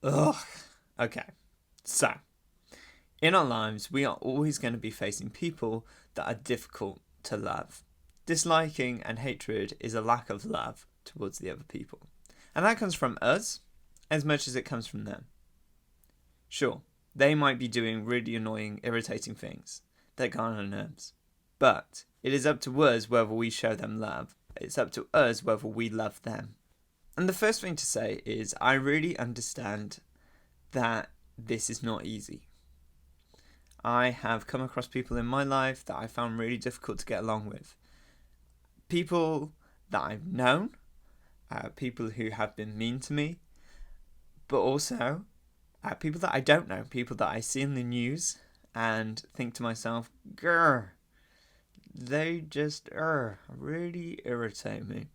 Ugh. Okay. So, in our lives, we are always going to be facing people that are difficult to love. Disliking and hatred is a lack of love towards the other people. And that comes from us as much as it comes from them. Sure, they might be doing really annoying, irritating things that get on our nerves. But it is up to us whether we show them love. It's up to us whether we love them. And the first thing to say is I really understand that this is not easy. I have come across people in my life that I found really difficult to get along with. People that I've known, people who have been mean to me, but also people that I don't know, people that I see in the news and think to myself, grr, they just really irritate me.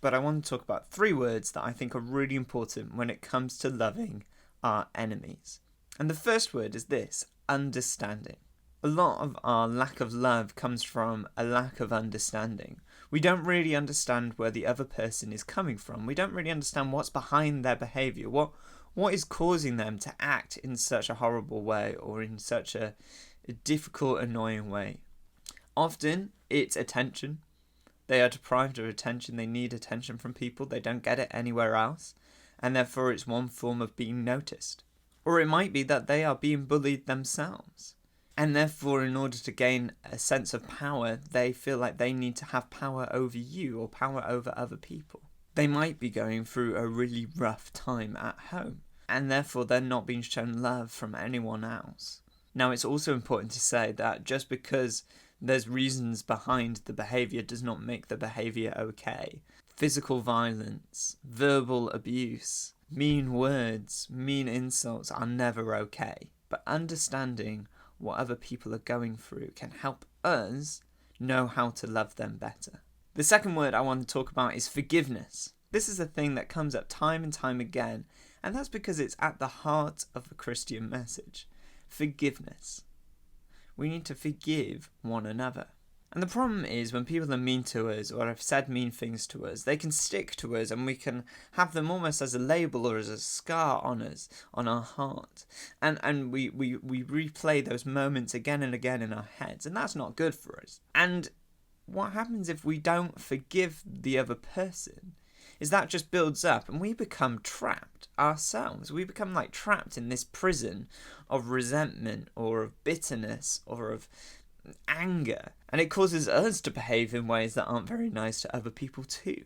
But I want to talk about 3 words that I think are really important when it comes to loving our enemies. And the first word is this: understanding. A lot of our lack of love comes from a lack of understanding. We don't really understand where the other person is coming from. We don't really understand what's behind their behaviour, what is causing them to act in such a horrible way or in such a difficult, annoying way. Often it's attention. They are deprived of attention. They need attention from people. They don't get it anywhere else. And therefore it's one form of being noticed. Or it might be that they are being bullied themselves. And therefore, in order to gain a sense of power, they feel like they need to have power over you or power over other people. They might be going through a really rough time at home, and therefore they're not being shown love from anyone else. Now, it's also important to say that just because there's reasons behind the behaviour does not make the behaviour okay. Physical violence, verbal abuse, mean words, mean insults are never okay. But understanding what other people are going through can help us know how to love them better. The second word I want to talk about is forgiveness. This is a thing that comes up time and time again, and that's because it's at the heart of the Christian message. Forgiveness. We need to forgive one another. And the problem is when people are mean to us or have said mean things to us, they can stick to us and we can have them almost as a label or as a scar on us, on our heart. And we replay those moments again and again in our heads, and that's not good for us. And what happens if we don't forgive the other person is that just builds up and we become trapped ourselves. We become like trapped in this prison of resentment or of bitterness or of anger, and it causes us to behave in ways that aren't very nice to other people too.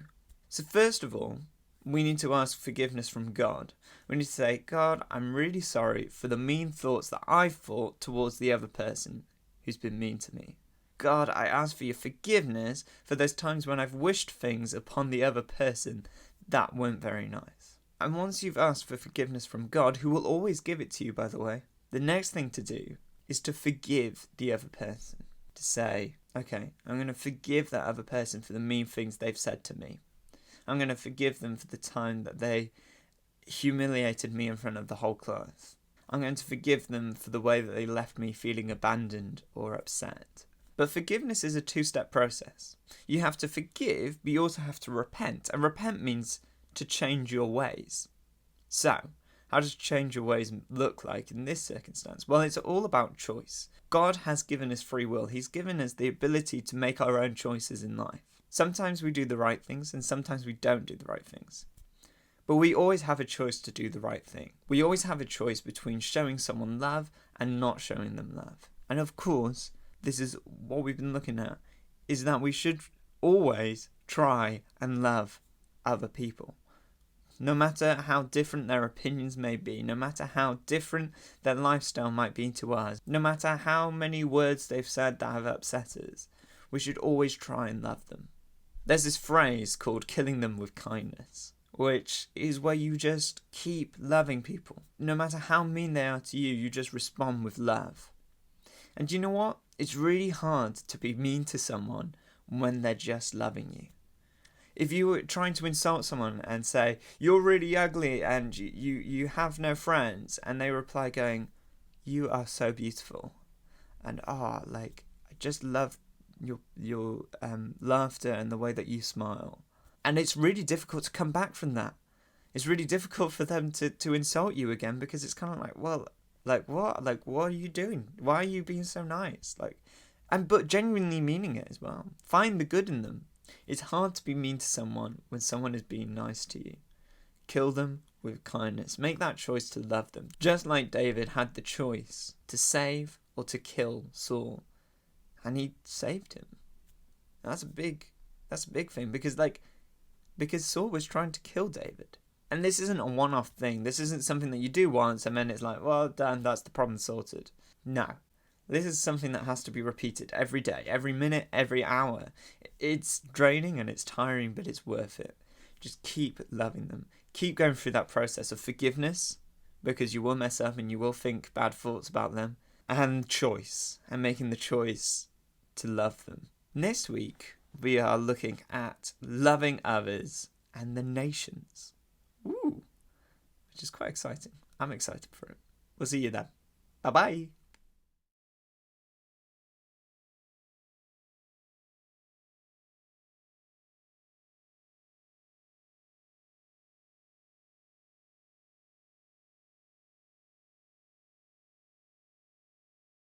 So first of all, we need to ask forgiveness from God. We need to say, God, I'm really sorry for the mean thoughts that I've thought towards the other person who's been mean to me. God, I ask for your forgiveness for those times when I've wished things upon the other person that weren't very nice. And once you've asked for forgiveness from God, who will always give it to you, by the way, the next thing to do is to forgive the other person. To say, okay, I'm going to forgive that other person for the mean things they've said to me. I'm going to forgive them for the time that they humiliated me in front of the whole class. I'm going to forgive them for the way that they left me feeling abandoned or upset. But forgiveness is a 2-step process. You have to forgive, but you also have to repent. And repent means to change your ways. So, how does change your ways look like in this circumstance? Well, it's all about choice. God has given us free will. He's given us the ability to make our own choices in life. Sometimes we do the right things and sometimes we don't do the right things. But we always have a choice to do the right thing. We always have a choice between showing someone love and not showing them love. And of course, this is what we've been looking at, is that we should always try and love other people. No matter how different their opinions may be, no matter how different their lifestyle might be to ours, no matter how many words they've said that have upset us, we should always try and love them. There's this phrase called killing them with kindness, which is where you just keep loving people. No matter how mean they are to you, you just respond with love. And you know what? It's really hard to be mean to someone when they're just loving you. If you were trying to insult someone and say, you're really ugly and you have no friends, and they reply going, you are so beautiful, and I just love your laughter and the way that you smile. And it's really difficult to come back from that. it's really difficult for them to insult you again, because it's kind of like, well, like what? Like, what are you doing? Why are you being so nice? Like, but genuinely meaning it as well. Find the good in them. It's hard to be mean to someone when someone is being nice to you. Kill them with kindness. Make that choice to love them. Just like David had the choice to save or to kill Saul, and he saved him. That's a big thing, because Saul was trying to kill David. And this isn't a one-off thing. This isn't something that you do once and then it's like, well, done, that's the problem sorted. No. This is something that has to be repeated every day, every minute, every hour. It's draining and it's tiring, but it's worth it. Just keep loving them. Keep going through that process of forgiveness, because you will mess up and you will think bad thoughts about them. And choice, and making the choice to love them. Next week, we are looking at loving others and the nations. Ooh, which is quite exciting. I'm excited for it. We'll see you then. Bye-bye.